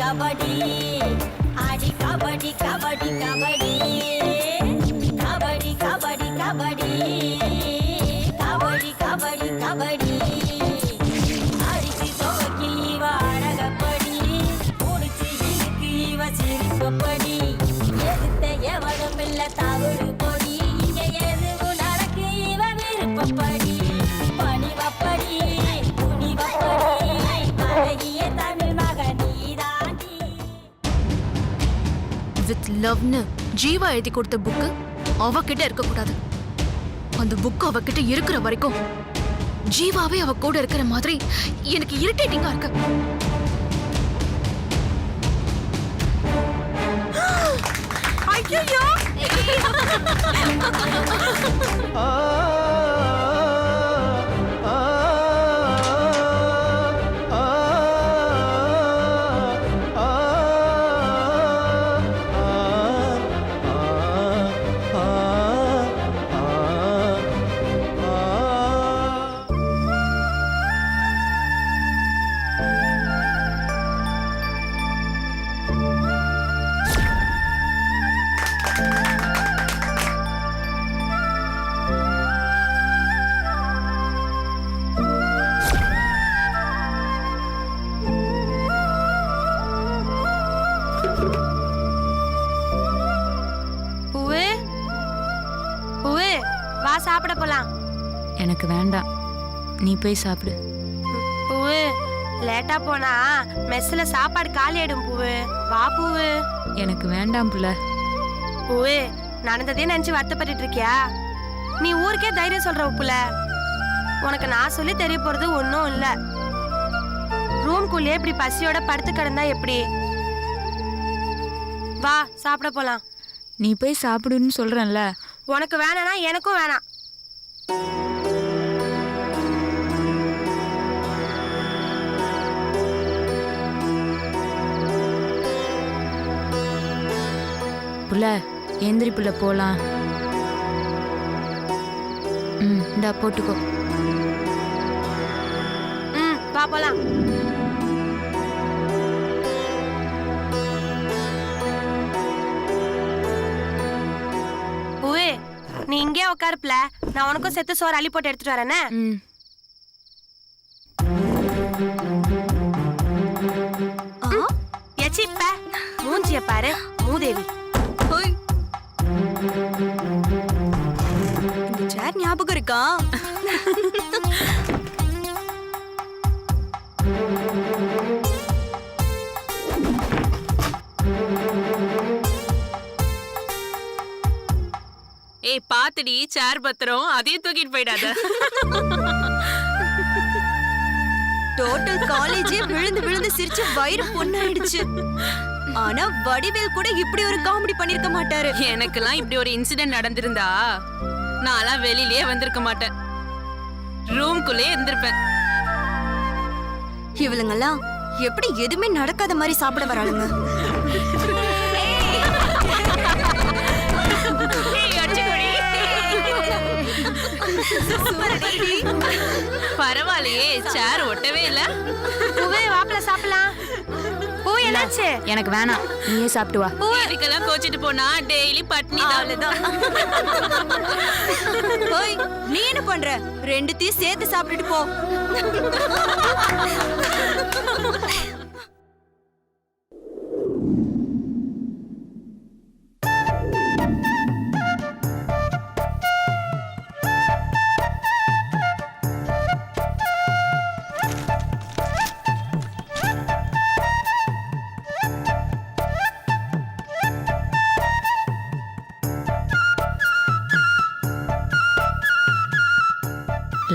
கபடி ஆடி கபடி கபடி கபடி கபடி கபடி கபடி கபடி கபடி கபடி அடிச்சு துவக்கி இவ அழகப்படி முடிச்சு இருக்கு இவ சிரிப்பப்படி எதிர்த்த எவனும் இல்ல தவறு பொடி இங்க எதுவும் நடக்கு இவ விருப்பப்படி பணிவப்படி துணிவப்படி அழகிய தமிழ் மகனி தாண்டி. வித் லவ்னு ஜீவா எழுதி கொடுத்த புக்கு அவகிட்ட இருக்க கூடாது. அந்த புக் அவகிட்ட இருக்கிற வரைக்கும் ஜீவாவே அவ கூட இருக்கிற மாதிரி எனக்கு இரிட்டேட்டிங்கா இருக்கு. ஐயோ வா சாப்பிட போலாம். எனக்கு வேண்டாம், நீ போய் சாப்பிடு. பூவு லேட்டா போனா மெஸ்ல சாப்பாடு காலி ஆயிடும். பூவு வா பூவு. எனக்கு வேண்டாம் புள்ள. பூவு நடந்ததே நினைச்சு வருத்தப்பட்டு இருக்கியா? நீ ஊருக்கே தைரியம் சொல்ற புள்ள. உனக்கு நான் சொல்லி தெரிய போறது ஒன்னும் இல்ல. ரூம்குள்ளே இப்படி பசியோட படுத்து கிடந்தா எப்படி? வா சாப்பிட போலாம். நீ போய் சாப்பிடுன்னு சொல்றேன்ல. உனக்கு வேணானா எனக்கும் வேணாம். புள்ள எந்திரி புள்ள போலாம். இந்தா போட்டுக்கோ. வா போலாம். பூவே நீ இங்கே உட்காருப்ல, நான் உனக்கும் செத்து சோறு அள்ளி போட்டு எடுத்துட்டு வரேனே. எச்சிப்ப மூஞ்சிய பாரு மூதேவி. இந்த சேர் ஞாபகம் இருக்கா? ஏய் பாத்துடி, சேர் பத்திரம் அதையும் தூக்கிட்டு போயிடாத. டோட்டல் காலேஜே விழுந்து விழுந்து சிரிச்சு வயிறு பொண்ணாயிடுச்சு. ஆனா வடிவேல் கூட இப்படி ஒரு காமெடி பண்ணிருக்க மாட்டாரு. எனக்கெல்லாம் இப்படி ஒரு இன்சிடென்ட் நடந்திருந்தா நான்லாம் வெளியிலேயே வந்திருக்க மாட்டேன், ரூம்குள்ளே இருந்திருப்பேன். இவளுங்கெல்லாம் எப்படி எதுவுமே நடக்காத மாதிரி சாப்பிட வராளுங்க. பரவாயில்லையே, சேர் ஒட்டவே இல்ல. பூவே வாப்பல சாப்பிடலாம். பூ என்னாச்சு? எனக்கு வேணாம், நீயே சாப்பிட்டு வா. இதுக்கெல்லாம் கோச்சிட்டு போனா டெய்லி பட்னி தான். நீ என்ன பண்ற? ரெண்டுத்தையும் சேர்த்து சாப்பிட்டுட்டு போ.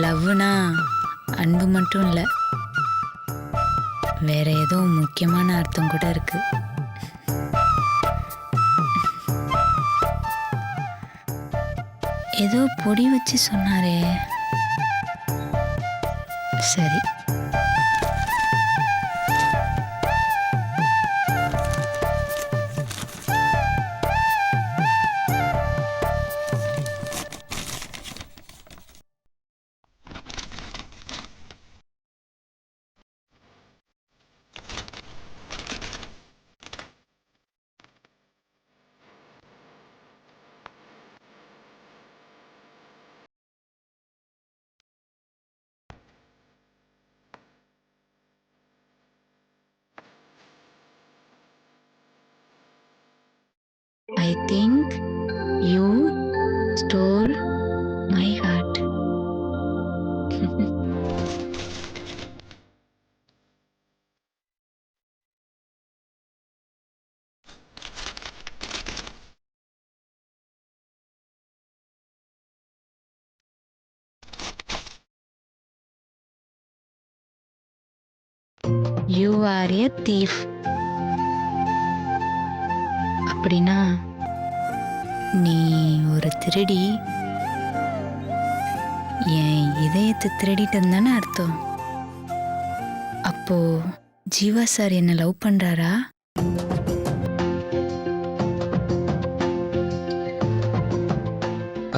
லவ்னா அன்பு மட்டும் இல்லை, வேற ஏதோ முக்கியமான அர்த்தம் கூட இருக்கு. ஏதோ பொடி வச்சு சொன்னாரே. சரி, I think you stole my heart. You are a thief. அப்படின்னா நீ ஒரு திருடி, என் இதயத்தை திருடிட்டு தானே அர்த்தம். அப்போ ஜீவா சார் என்ன லவ் பண்றாரா?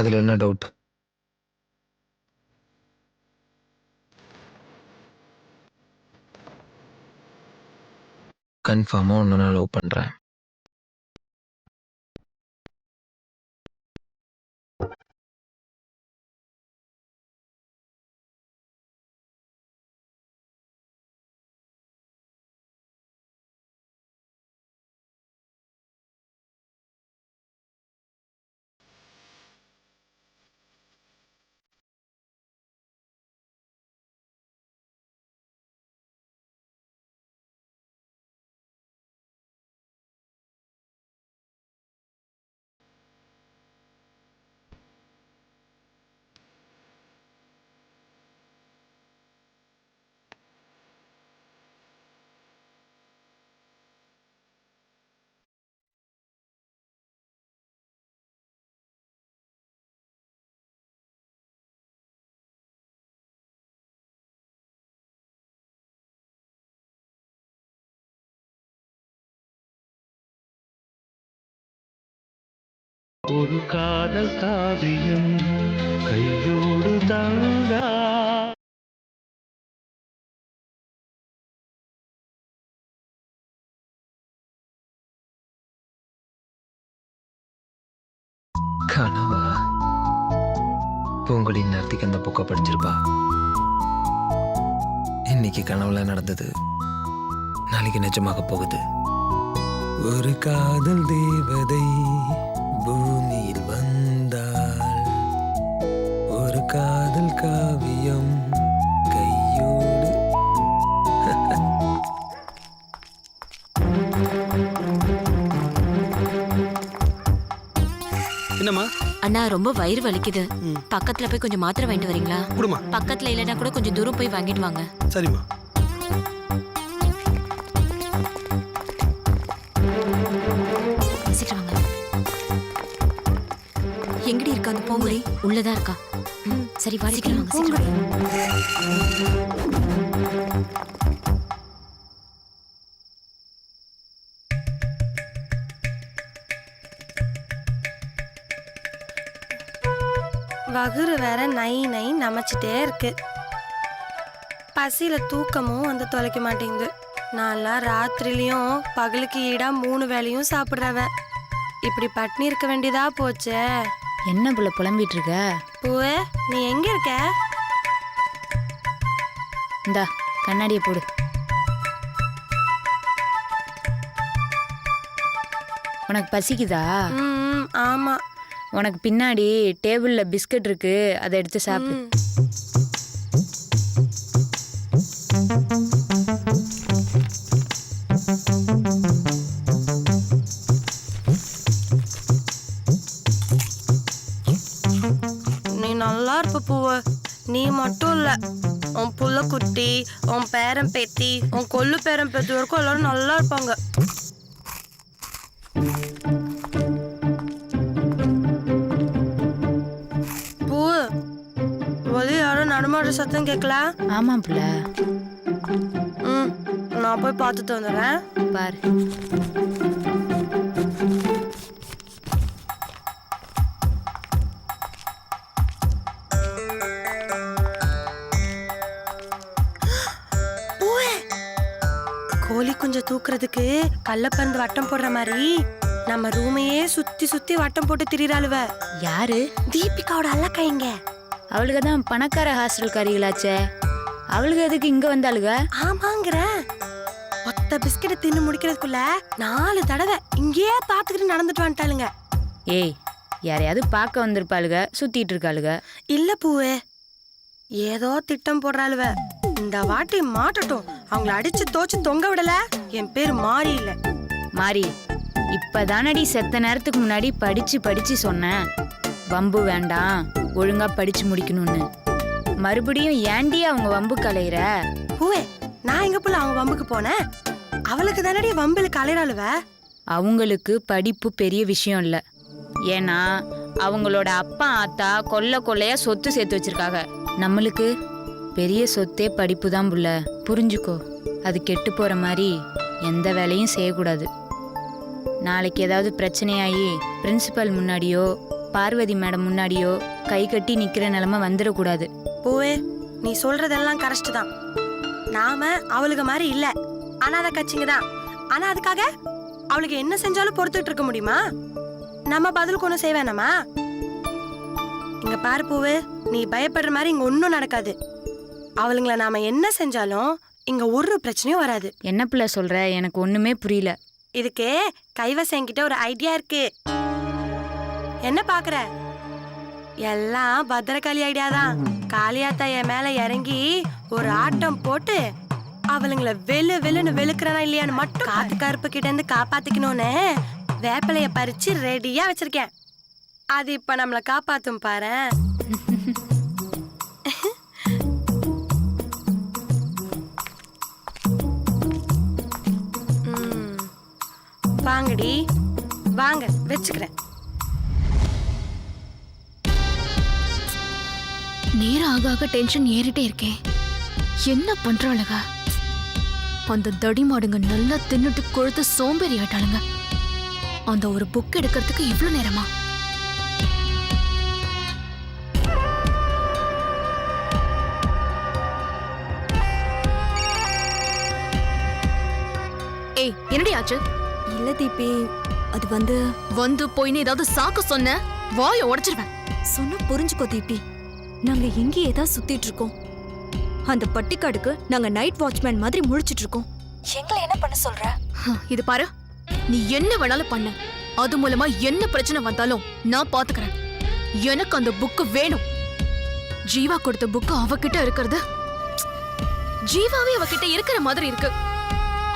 அதுல என்ன டவுட்? கன்ஃபார்மா ஒன்னு நான் லவ் பண்றேன். ஒரு காதல் காவியம் கையோடு தங்கா. கனவா? பூங்கொடி நேரத்துக்கு அந்த புக்கை படிச்சிருப்பா. இன்னைக்கு கனவுல நடந்தது நாளைக்கு நிஜமாக போகுது. ஒரு காதல் தேவதை பூமியில் வந்தாள், ஒரு காதல் காவியம் கையோடு. என்னம்மா? அண்ணா ரொம்ப வயிறு வலிக்குது, பக்கத்துல போய் கொஞ்சம் மாத்திரை வாங்கிட்டு வரீங்களா? குடுமா. பக்கத்துல இல்லைன்னா கூட கொஞ்சம் தூரம் போய் வாங்கிட்டு வாங்க. சரிம்மா. சீக்கிரம் வாங்க. எங்கடி இருக்கா அந்த பூங்குடி? உள்ளதா இருக்கா? சரி வா, சீக்கிரம் வாங்க, சீக்கிரம் வாங்க. வகுறு வேற நை நை நமச்சிட்டே இருக்கு. பசியில தூக்கமும் வந்து தொலைக்க மாட்டேங்குது. நான்லாம் ராத்திரிலையும் பகலுக்கு ஈடா 3 வேளையும் சாப்பிட்றவ. இப்படி பட்னி இருக்க வேண்டியதா போச்சே. என்ன புள்ள புலம்பிட்டு இருக்க? பூவே, நீ எங்க இருக்க? இந்தா கண்ணாடியை போடு. உனக்கு பசிக்குதா? ஆமா. உனக்கு பின்னாடி டேபிள்ல பிஸ்கட் இருக்கு, அதை எடுத்து சாப்பிடு. நீ நல்லா இருப்ப பூவ. நீ மட்டும் இல்ல, உன் புள்ள குட்டி, உன் பேரன் பேத்தி, உன் கொள்ளு பேரன் பேத்தி வரைக்கும் எல்லாரும் நல்லா இருப்பாங்க. நடமாடுற சத்தம் கேட்கல? ஆமா புள்ள. நான் போய் பார்த்துட்டு வந்துடுறேன். பாரு. கோழி கொஞ்சம் தூக்குறதுக்கு கள்ளப்பருந்து வட்டம் போடுற மாதிரி நம்ம ரூமையே சுத்தி சுத்தி வட்டம் போட்டு திரிறாளுவ. யாரு? தீபிகாவோட அல்லக்கைங்க. அவளுக்கு தான் பணக்கார ஹாஸ்டல்காரிகளாச்சே, அவளுக்கு எதுக்கு இங்க வந்தாளுக? ஆமாங்கிற ஒத்த பிஸ்கெட்டை தின்னு முடிக்கிறதுக்குள்ள 4 தடவை இங்கேயே பாத்துக்கிட்டு நடந்துட்டு வந்துட்டாளுங்க. ஏய் யாரையாவது பார்க்க வந்திருப்பாளுக சுத்திட்டு இருக்காளுக. இல்ல பூவே, ஏதோ திட்டம் போடுறாளுவ. இந்த வாட்டி மாட்டட்டும். அவங்கள அடிச்சு தோச்சு தொங்க விடல. என் பேர் மாறி இல்ல. மாறி இப்பதானடி செத்த நேரத்துக்கு முன்னாடி படிச்சு சொன்னேன் வம்பு வேண்டாம் ஒழுங்கா படிச்சு முடிக்கணும்னு. மறுபடியும் ஏண்டி அவங்க வம்பு கலையிற? பூவே, நான் எங்க போல அவங்க வம்புக்கு போனேன்? அவளுக்கு தானடி வம்புக்கு அலைறாளுவ. அவங்களுக்கு படிப்பு பெரிய விஷயம் இல்ல. ஏன்னா அவங்களோட அப்பா ஆத்தா கொல்லையா சொத்து சேர்த்து வச்சிருக்காங்க. நம்மளுக்கு பெரிய சொத்தே படிப்பு தான் புள்ள. புரிஞ்சுக்கோ. அது கெட்டு போற மாதிரி எந்த வேலையும் செய்யக்கூடாது. நாளைக்கு ஏதாவது பிரச்சனையாகி பிரின்சிபல் முன்னாடியோ பார்வதி மேடம் முன்னாடியோ கை கட்டி நிக்கிற நிலைமை வந்துடக்கூடாது. பூவே, நீ சொல்றதெல்லாம் கரெக்ட் தான். நாம அவளுக்கு மாதிரி இல்ல, அனாத கட்சிங்க தான். ஆனா அதுக்காக அவளுக்கு என்ன செஞ்சாலும் பொறுத்துட்டு இருக்க முடியுமா? நம்ம பதிலுக்கு ஒண்ணு செய்வேனாமா? இங்க பாரு பூவே, நீ பயப்படுற மாதிரி இங்க ஒன்னும் நடக்காது. அவளுங்கள நாம என்ன செஞ்சாலும் இங்க ஒரு பிரச்சனையும் வராது. என்ன பிள்ளை சொல்ற? எனக்கு ஒண்ணுமே புரியல. இதுக்கு கைவசங்கிட்ட ஒரு ஐடியா இருக்கு. என்ன பாக்குற? எல்லாம் பத்திரகாளி ஐடியா தான். காளியாத்தா என் மேல இறங்கி ஒரு ஆட்டம் போட்டு அவளுங்களை வெளுன்னு வெளுக்கிறனா இல்லையான்னு மட்டும் காத்து கருப்பு கிட்ட இருந்து காப்பாத்திக்கணும்னு வேப்பிலைய பறிச்சு ரெடியா வச்சிருக்கேன். அது இப்ப நம்மள காப்பாத்தும் பாரு. வாங்கடி, வாங்க வச்சுக்கிறேன். நேரம் ஆக டென்ஷன் ஏறிட்டே இருக்கேன். என்ன பண்றாளுங்க? அந்த தடி மாடுங்க நல்லா தின்னுட்டு கொழுத்து சோம்பேறி ஆயிட்டாளுங்க. அந்த ஒரு புக் எடுக்கிறதுக்கு இவ்வளவு நேரமா? ஏய், என்னடி ஆச்சு? இல்ல தீபி, அது வந்து போயின்னு ஏதாவது சாக்கு சொன்ன வாயை உடைச்சிருவேன். சொன்னா புரிஞ்சுக்கோ தீபி. நாங்க எங்கேயே தான் சுத்திட்டு இருக்கோம். அந்த பட்டிக்காடுக்கு நாங்க நைட் வாட்ச்மேன் மாதிரி முழிச்சிட்டு இருக்கோம். எங்களை என்ன பண்ண சொல்ற? இது பாரு, நீ என்ன வேணாலும் பண்ணு. அது மூலமா என்ன பிரச்சனை வந்தாலும் நான் பாத்துக்கிறேன். எனக்கு அந்த புக்கு வேணும். ஜீவா கொடுத்த புக்கு அவகிட்ட இருக்கிறது. ஜீவாவே அவகிட்ட இருக்கிற மாதிரி இருக்கு.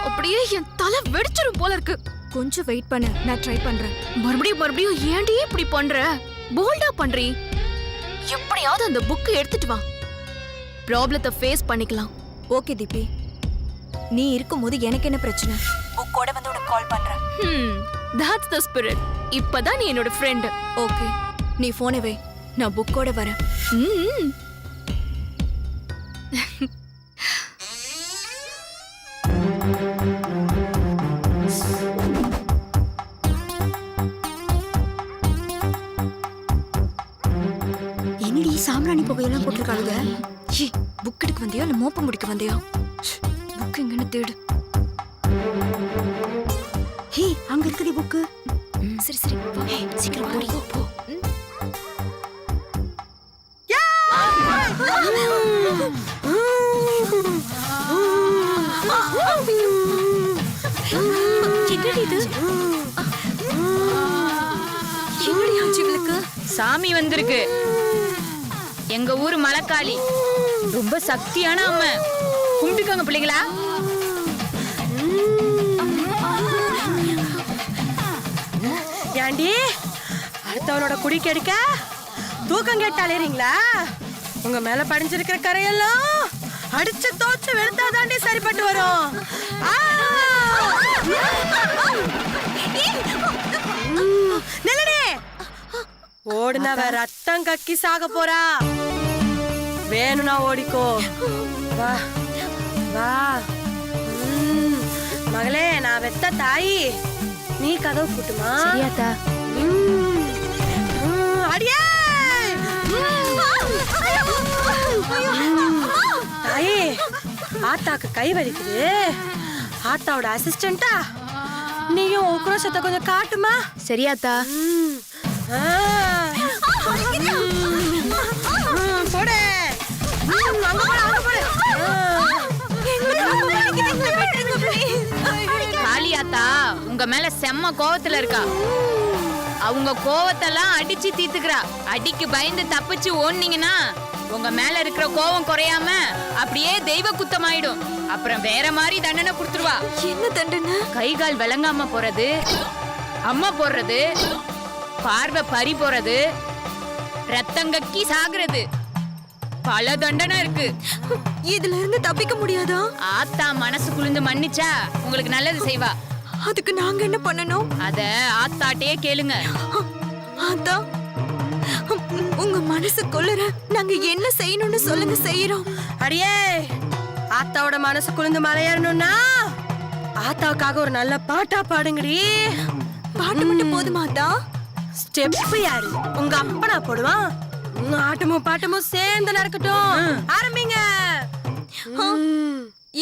அப்படியே என் தலை வெடிச்சிரும் போல இருக்கு. கொஞ்சம் வெயிட் பண்ணு, நான் ட்ரை பண்றேன். மறுபடியும் ஏன்டி இப்படி பண்ற? போல்டா பண்றீ. எப்படியாவது அந்த புக்கு எடுத்துட்டு வா. ப்ராப்ளத்தை ஃபேஸ் பண்ணிக்கலாம். ஓகே தீபி, நீ இருக்கும்போது எனக்கு என்ன பிரச்சனை? புக்கோட வந்து உனக்கு கால் பண்றேன். that's the spirit. இப்பதான் நீ என்னோட ஃப்ரெண்ட். ஓகே, நீ போனை வை, நான் புக்கோட வரேன். என்னடி சாம்பிராணி புகையெல்லாம் போட்டிருக்காளுங்க? புக் எடுக்க வந்தியா இல்ல மோப்பம் முடிக்க வந்தியா? புக் எங்கன்னு தேடு. ஹே, அங்க இருக்குடி புக்கு. சரி சரி, வா. சீக்கிரம் போடி. போ. என்னடி இது? என்னடி ஆச்சு இவளுக்கு? சாமி வந்திருக்கு. எங்க ஊர் மலைக்காளி, ரொம்ப சக்தியான அம்மா. கும்பிட்டுக்கோங்க பிள்ளைங்களா. ஏண்டி அடுத்தவனோட குடி கெடுக்க தூக்கம் கேட்டாலேறீங்களா? உங்க மேல படிஞ்சிருக்கிற கரையெல்லாம் அடிச்சு தோச்சு வெளுத்தாதாண்டி சரிப்பட்டு வரும். நில்லடி. ஓடுனவ ரத்தம் கக்கி சாக போறா. வேணும்னா ஓடிக்கோ. வா வா. மகளே, நான் வெத்த தாயி. நீ கதவு கூட்டுமா? சரியாத்தா. அடியே தாயே, ஆத்தாக்கு கை வலிக்குது. ஆத்தாவோட அசிஸ்டண்டா நீயும் உக்ரோஷத்தை கொஞ்சம் காட்டுமா? சரியாத்தா. போடு. காளியாத்தா உங்க மேல செம்ம கோவத்துல இருக்கா. அவங்க கோவத்தெல்லாம் அடிச்சு தீத்துக்கிறா. அடிக்கு பயந்து தப்பிச்சு ஓடுனீங்கன்னா உங்க மேல இருக்கிற கோவம் குறையாம அப்படியே தெய்வ குத்தமாயிடும். அப்புறம் வேற மாதிரி தண்டனை கொடுத்துருவா. என்ன தண்டனை? கை கால் விளங்காம போறது, அம்மா போடுறது, பார்வை பறி போறது, ரத்தங்கக்கி சாகுறது, பல தண்டனை இருக்கு. இதுல இருந்து தப்பிக்க முடியாதா? ஆத்தா மனசு குளிர்ந்து மன்னிச்சா உங்களுக்கு நல்லது செய்வா. அதுக்கு நாங்க என்ன பண்ணணும்? அத ஆத்தாட்டே கேளுங்க. ஆத்தா, உங்க மனசு கொள்ளுற நாங்க என்ன செய்யணும்னு சொல்லுங்க, செய்யறோம். அடியே, ஆத்தாவோட மனசு குளிர்ந்து மலையேறணும்னா ஆத்தாவுக்காக ஒரு நல்ல பாட்டா பாடுங்கடி. பாட்டு மட்டும் போதுமா ஆத்தா? ஸ்டெப் யாரு? உங்க அப்பனா போடுவான். ஆட்டமும் பாட்டமும் சேர்ந்து நடக்கட்டும். ஆரம்பிங்க.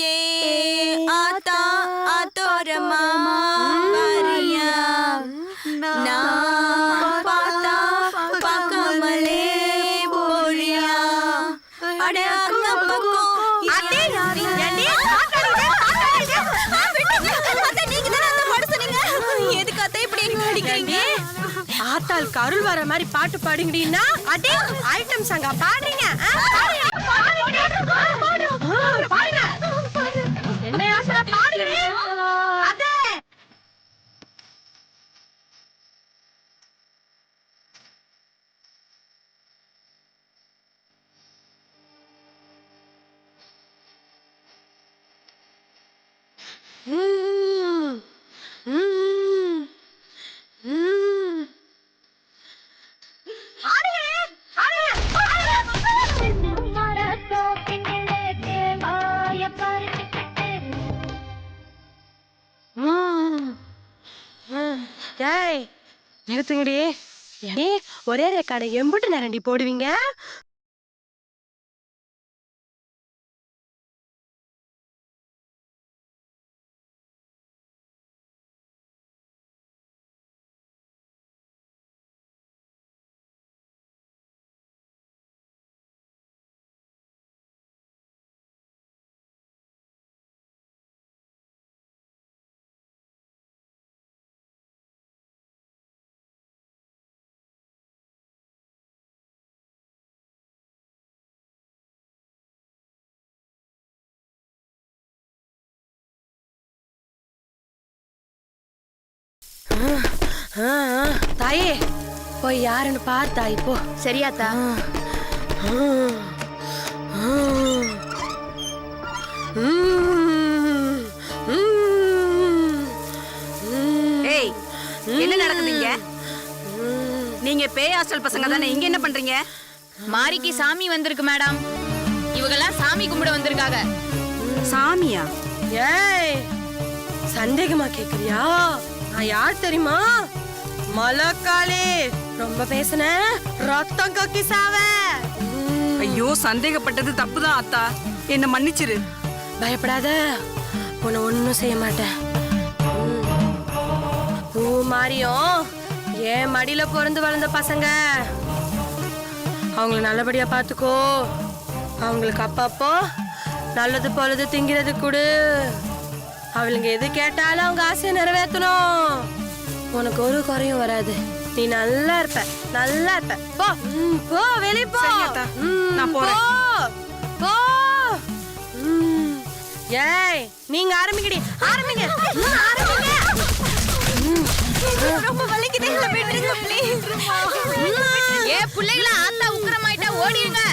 ஏ ஆத்தா ஆத்தோரமா வரியா, நான் பார்த்தா பார்க்காமலே போறியா, அட அங்க பக்கம் எதுக்கு அத்தை இப்படி அடிக்கிறீங்க? ஆத்தாளுக்கு அருள் வர மாதிரி பாட்டு பாடுங்கடின்னா அதே ஐட்டம் சாங்கா பாடுறீங்க. என்ன யோசனை பாடுங்க. அதே நிறுத்துங்கடி. ஒரே ரெக்கார்டை எம்பிட்டு நேரண்டி போடுவீங்க? தாயே, போய் யாருன்னு பார் தாய். போ. சரியாத்தா? ஏய், என்ன நடக்குதுங்க? நீங்க பேய் ஹாஸ்டல் பசங்க தானே? இங்க என்ன பண்றீங்க? மாரிக்கு சாமி வந்திருக்கு மேடம். இவங்கெல்லாம் சாமி கும்பிட வந்திருக்காங்க. சாமியா? ஏய், சந்தேகமா கேக்குறியா? நான் யார் தெரியுமா? மலக்காளி. ரொம்ப பேசுன ரத்தம் கொக்கி சாவ. ஐயோ, சந்தேகப்பட்டது தப்புதான் அத்தா, என்ன மன்னிச்சிரு. பயப்படாத, உன்னை ஒன்னும் செய்ய மாட்டேன். பூ மாரியும் ஏன் மடியில பிறந்து வளர்ந்த பசங்க, அவங்கள நல்லபடியா பாத்துக்கோ. அவங்களுக்கு அப்பப்போ நல்லது பொழுது திங்கிறது கொடு. அவளுங்க எது கேட்டாலும் அவங்க ஆசையை நிறைவேற்றணும். உனக்கு ஒரு குறையும் வராது. நீ நல்லா இருப்ப, நல்லா இருப்ப. போ போ, வெளிய போ. நான் போறேன். போ. ஏய், நீங்க ஆரம்பிங்கடி. ஆரம்பிங்க, ஆரம்பிங்க. ரொம்ப வலிக்குது, விட்டுருங்க ப்ளீஸ். ஏ பிள்ளைகளா, ஆத்தா உக்கிரமாயிட்டா ஓடிடுங்க.